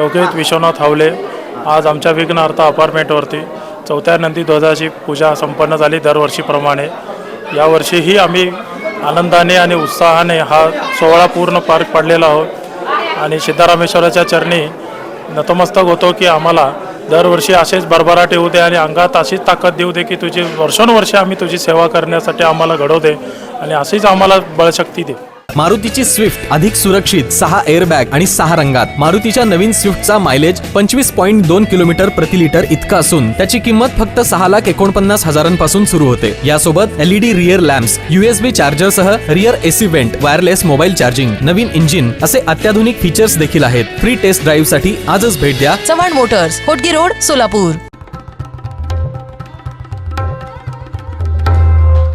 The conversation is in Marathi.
योगित विश्वनाथ हावले. आज आमच्या विघ्नहर्ता अपार्टमेंटवरती 4थ्या नंदी ध्वजाची पूजा संपन्न झाली दरवर्षीप्रमाणे. यावर्षीही आम्ही आनंदाने आणि उत्साहाने हा सोहळा पूर्ण पार पाडलेला आहोत आणि सिद्धरामेश्वराच्या चरणी नतमस्तक होतो की आम्हाला दरवर्षी असेच भरभराट येऊ दे आणि अंगात अशीच ताकद देऊ दे की तुझी वर्षानुवर्षे आम्ही तुझी सेवा करण्यासाठी आम्हाला घडवू दे आणि अशीच आम्हाला बळशक्ती दे. मारुतीची स्विफ्ट अधिक सुरक्षित, 6 एअरबॅग आणि 6 रंगात. मारुतीच्या नवीन स्विफ्टचा मायलेज 25.2 किलोमीटर प्रति लिटर इतका असून त्याची किंमत फक्त 6,49,000 सुरू होते. यासोबत LED रिअर लॅम्प्स, USB चार्जरसह rear AC vent, wireless mobile charging, नवीन इंजिन असे अत्याधुनिक फीचर्स देखील आहेत. फ्री टेस्ट ड्राईव्ह साठी आजच भेट द्या चव्हाण मोटर्स, होटगी रोड, सोलापूर.